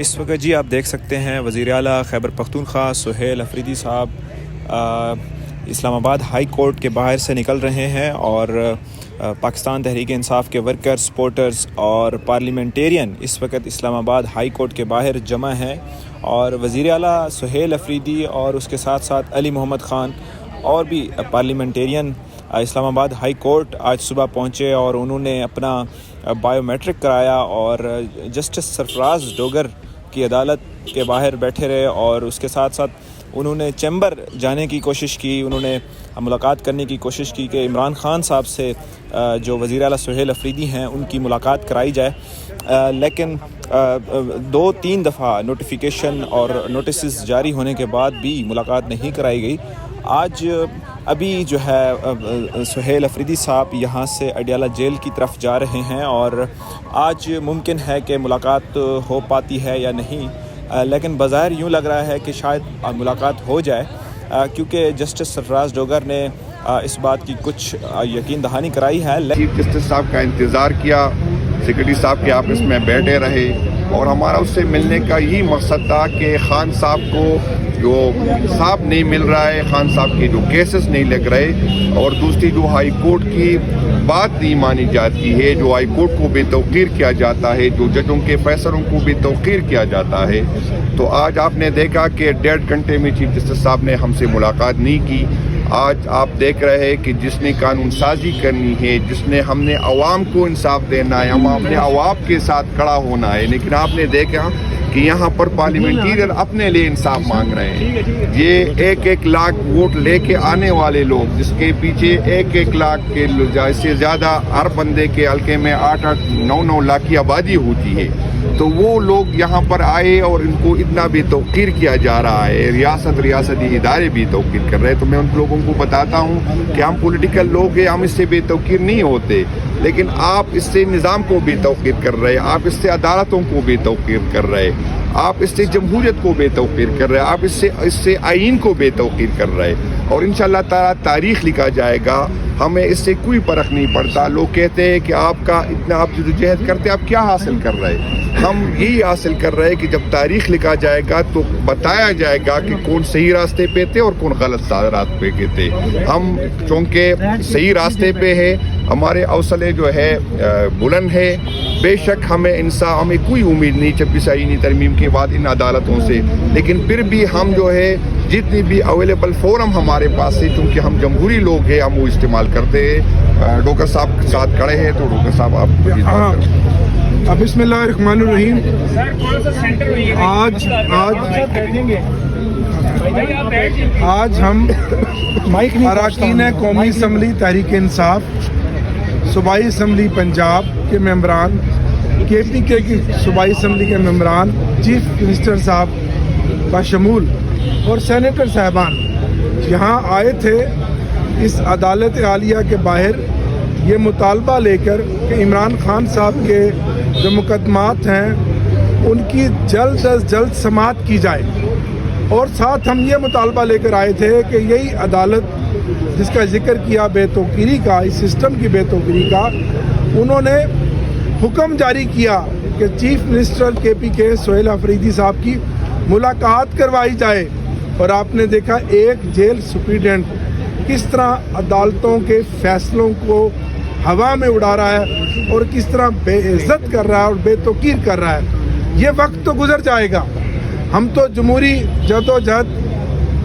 اس وقت جی آپ دیکھ سکتے ہیں وزیر اعلیٰ خیبر پختونخوا سہیل افریدی صاحب اسلام آباد ہائی کورٹ کے باہر سے نکل رہے ہیں اور پاکستان تحریک انصاف کے ورکر سپورٹرز اور پارلیمنٹیرین اس وقت اسلام آباد ہائی کورٹ کے باہر جمع ہیں اور وزیر اعلیٰ سہیل افریدی اور اس کے ساتھ ساتھ علی محمد خان اور بھی پارلیمنٹیرین اسلام آباد ہائی کورٹ آج صبح پہنچے اور انہوں نے اپنا بائیو میٹرک کرایا اور جسٹس سرفراز ڈوگر کی عدالت کے باہر بیٹھے رہے اور اس کے ساتھ ساتھ انہوں نے چیمبر جانے کی کوشش کی، انہوں نے ملاقات کرنے کی کوشش کی کہ عمران خان صاحب سے جو وزیر اعلیٰ سہیل افریدی ہیں ان کی ملاقات کرائی جائے، لیکن 2-3 دفعہ نوٹیفیکیشن اور نوٹسز جاری ہونے کے بعد بھی ملاقات نہیں کرائی گئی۔ آج ابھی جو ہے سہیل افریدی صاحب یہاں سے اڈیالہ جیل کی طرف جا رہے ہیں اور آج ممکن ہے کہ ملاقات ہو پاتی ہے یا نہیں، لیکن بظاہر یوں لگ رہا ہے کہ شاید ملاقات ہو جائے، کیونکہ جسٹس سرفراز ڈوگر نے اس بات کی کچھ یقین دہانی کرائی ہے۔ چیف جسٹس صاحب کا انتظار کیا، سیکرٹری صاحب کے آفس میں بیٹھے رہے اور ہمارا اس سے ملنے کا یہی مقصد تھا کہ خان صاحب کو جو انصاف نہیں مل رہا ہے، خان صاحب کے جو کیسز نہیں لگ رہے، اور دوسری جو ہائی کورٹ کی بات نہیں مانی جاتی ہے، جو ہائی کورٹ کو بے توقیر کیا جاتا ہے، جو ججوں کے فیصلوں کو بے توقیر کیا جاتا ہے، تو آج آپ نے دیکھا کہ 1.5 گھنٹے میں چیف جسٹس صاحب نے ہم سے ملاقات نہیں کی۔ آج آپ دیکھ رہے ہیں کہ جس نے قانون سازی کرنی ہے، جس نے ہم نے عوام کو انصاف دینا ہے، ہم اپنے عوام کے ساتھ کھڑا ہونا ہے، لیکن آپ نے دیکھا کہ یہاں پر پارلیمنٹیرین اپنے لیے انصاف مانگ رہے ہیں۔ یہ 1 لاکھ ووٹ لے کے آنے والے لوگ، جس کے پیچھے 1 لاکھ کے سے زیادہ ہر بندے کے حلقے میں 8-9 لاکھ کی آبادی ہوتی ہے، تو وہ لوگ یہاں پر آئے اور ان کو اتنا بے توقیر کیا جا رہا ہے، ریاستی ادارے بھی توقیر کر رہے ہیں۔ تو میں ان لوگوں کو بتاتا ہوں کہ ہم پولیٹیکل لوگ ہیں، ہم اس سے بے توقیر نہیں ہوتے، لیکن آپ اس سے نظام کو بے توقیر کر رہے ہیں، آپ اس سے عدالتوں کو بے توقیر کر رہے ہیں، آپ اس سے جمہوریت کو بے توقیر کر رہے ہیں، آپ اس سے آئین کو بے توقیر کر رہے ہیں، اور انشاءاللہ تعالی تاریخ لکھا جائے گا۔ ہمیں اس سے کوئی فرق نہیں پڑتا۔ لوگ کہتے ہیں کہ آپ کا اتنا آپ جدوجہد کرتے ہیں، آپ کیا حاصل کر رہے ہیں؟ ہم یہی حاصل کر رہے ہیں کہ جب تاریخ لکھا جائے گا تو بتایا جائے گا کہ کون صحیح راستے پہ تھے اور کون غلط راستے پہ تھے۔ ہم چونکہ صحیح راستے پہ ہے، ہمارے حوصلے جو ہے بلند ہے، بے شک ہمیں کوئی امید نہیں 26 آئینی ترمیم کے بعد ان عدالتوں سے، لیکن پھر بھی ہم جو ہے جتنی بھی اویلیبل فورم ہمارے پاس ہے، چونکہ ہم جمہوری لوگ ہیں، ہم وہ استعمال کرتے ہیں۔ ڈوگر صاحب کے ساتھ کھڑے ہیں، تو ڈوگر صاحب آپ بسم اللہ الرحمن الرحیم۔ آج ہم اراکین قومی اسمبلی تحریک انصاف، صوبائی اسمبلی پنجاب کے ممبران، KPK کی صوبائی اسمبلی کے ممبران، چیف منسٹر صاحب بشمول اور سینیٹر صاحبان یہاں آئے تھے اس عدالت عالیہ کے باہر یہ مطالبہ لے کر کہ عمران خان صاحب کے جو مقدمات ہیں ان کی جلد از جلد سماعت کی جائے، اور ساتھ ہم یہ مطالبہ لے کر آئے تھے کہ یہی عدالت جس کا ذکر کیا بے توقیری کا، اس سسٹم کی بے توقیری کا، انہوں نے حکم جاری کیا کہ chief minister KPK Sohail Afridi صاحب کی ملاقات کروائی جائے، اور آپ نے دیکھا ایک جیل سپریڈنٹ کس طرح عدالتوں کے فیصلوں کو ہوا میں اڑا رہا ہے اور کس طرح بے عزت کر رہا ہے اور بے توقیر کر رہا ہے۔ یہ وقت تو گزر جائے گا، ہم تو جمہوری جدوجہد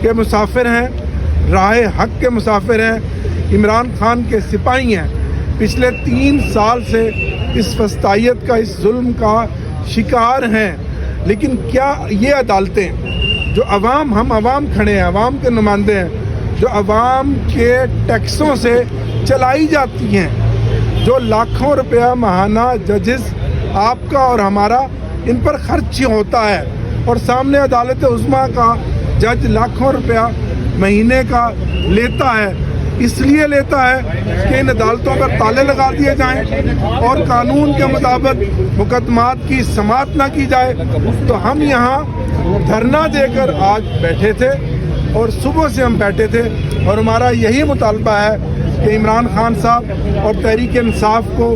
کے مسافر ہیں، راہ حق کے مسافر ہیں، عمران خان کے سپاہی ہیں، پچھلے 3 سال سے اس فسطائیت کا، اس ظلم کا شکار ہیں، لیکن کیا یہ عدالتیں جو ہم عوام کھڑے ہیں، عوام کے نمائندے ہیں، جو عوام کے ٹیکسوں سے چلائی جاتی ہیں، جو لاکھوں روپیہ ماہانہ ججز آپ کا اور ہمارا ان پر خرچ ہوتا ہے، اور سامنے عدالت عظمیٰ کا جج لاکھوں روپیہ مہینے کا لیتا ہے، اس لیے لیتا ہے کہ ان عدالتوں پر تالے لگا دیے جائیں اور قانون کے مطابق مقدمات کی سماعت نہ کی جائے۔ تو ہم یہاں دھرنا دے کر آج بیٹھے تھے اور صبح سے ہم بیٹھے تھے، اور ہمارا یہی مطالبہ ہے کہ عمران خان صاحب اور تحریک انصاف کو